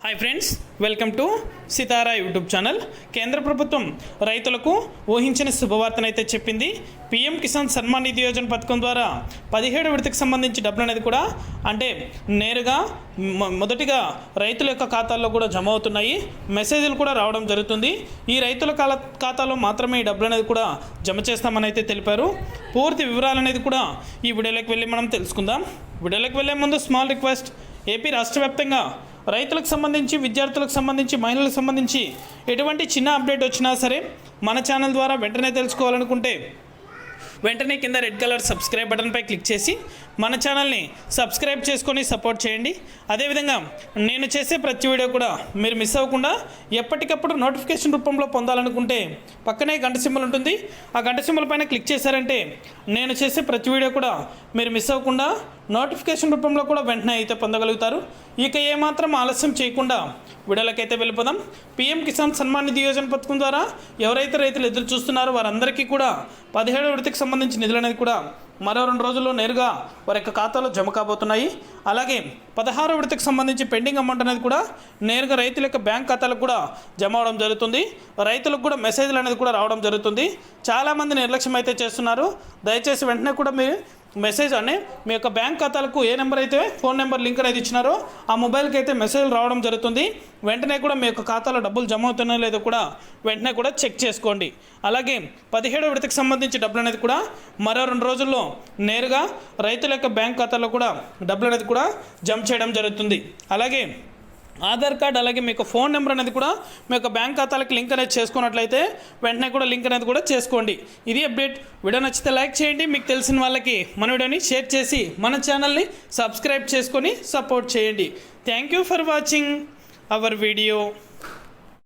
Hi friends, welcome to Sitara YouTube channel. కేంద్ర ప్రభుత్వం రైతులకు ఊహించిన శుభవార్తనైతే చెప్పింది. పీఎం కిసాన్ సన్మాన్ నిధి యోజన పథకం ద్వారా 17 విడతకు సంబంధించి డబ్బులు అనేది కూడా అంటే నేరుగా మొదటిగా రైతుల యొక్క ఖాతాల్లో కూడా జమ అవుతున్నాయి. మెసేజ్లు కూడా రావడం జరుగుతుంది. ఈ రైతుల ఖాతాలో మాత్రమే ఈ డబ్బులు అనేది కూడా జమ చేస్తామని అయితే తెలిపారు. పూర్తి వివరాలు అనేది కూడా ఈ వీడియోలోకి వెళ్ళి మనం తెలుసుకుందాం. వీడియోలోకి వెళ్ళే ముందు స్మాల్ రిక్వెస్ట్, ఏపీ రాష్ట్ర వ్యాప్తంగా రైతులకు సంబంధించి, విద్యార్థులకు సంబంధించి, మహిళలకు సంబంధించి ఎటువంటి చిన్న అప్డేట్ వచ్చినా సరే మన ఛానల్ ద్వారా వెంటనే తెలుసుకోవాలనుకుంటే వెంటనే కింద రెడ్ కలర్ సబ్స్క్రైబ్ బటన్పై క్లిక్ చేసి మన ఛానల్ని సబ్స్క్రైబ్ చేసుకొని సపోర్ట్ చేయండి. అదేవిధంగా నేను చేసే ప్రతి వీడియో కూడా మీరు మిస్ అవ్వకుండా ఎప్పటికప్పుడు నోటిఫికేషన్ రూపంలో పొందాలనుకుంటే పక్కనే గంట సింబల్ ఉంటుంది. ఆ గంట సింబల్ పైన క్లిక్ చేశారంటే నేను చేసే ప్రతి వీడియో కూడా మీరు మిస్ అవ్వకుండా నోటిఫికేషన్ రూపంలో కూడా వెంటనే అయితే పొందగలుగుతారు. ఇక ఏమాత్రం ఆలస్యం చేయకుండా వీడియోలకైతే వెళ్ళిపోదాం. పీఎం కిసాన్ సన్మాన్ నిధి యోజన పథకం ద్వారా ఎవరైతే రైతులు ఎదురు చూస్తున్నారో వారందరికీ కూడా 17 విడతకు సంబంధించిన నిధులు అనేది కూడా మరో 2 రోజుల్లో నేరుగా వారి యొక్క ఖాతాలో జమ కాబోతున్నాయి. అలాగే 16 విడతకు సంబంధించి పెండింగ్ అమౌంట్ అనేది కూడా నేరుగా రైతుల యొక్క బ్యాంక్ ఖాతాలకు కూడా జమ అవడం జరుగుతుంది. రైతులకు కూడా మెసేజ్లు అనేది కూడా రావడం జరుగుతుంది. చాలామంది నిర్లక్ష్యం అయితే చేస్తున్నారు. దయచేసి వెంటనే కూడా మీరు మెసేజ్ అనే మీ యొక్క బ్యాంక్ ఖాతాలకు ఏ నెంబర్ అయితే ఫోన్ నెంబర్ లింక్ అనేది ఇచ్చినారో ఆ మొబైల్కి అయితే మెసేజ్ రావడం జరుగుతుంది. వెంటనే కూడా మీ యొక్క ఖాతాలో డబ్బులు జమ అవుతున్నాయో లేదో కూడా వెంటనే కూడా చెక్ చేసుకోండి. అలాగే 17 విడతకు సంబంధించి డబ్బులు అనేది కూడా మరో 2 రోజుల్లో నేరుగా రైతుల యొక్క బ్యాంక్ ఖాతాలో కూడా డబ్బులు అనేది కూడా జమ చేయడం జరుగుతుంది. అలాగే ఆధార్ కార్డ్ అలాగే మీకు ఫోన్ నెంబర్ అనేది కూడా మీ యొక్క బ్యాంక్ ఖాతాలకు లింక్ అనేది చేసుకున్నట్లయితే వెంటనే కూడా లింక్ అనేది కూడా చేసుకోండి. ఇది అప్డేట్. వీడియో నచ్చితే లైక్ చేయండి. మీకు తెలిసిన వాళ్ళకి మన వీడియోని షేర్ చేసి మన ఛానల్ని సబ్స్క్రైబ్ చేసుకొని సపోర్ట్ చేయండి. Thank you for watching our video.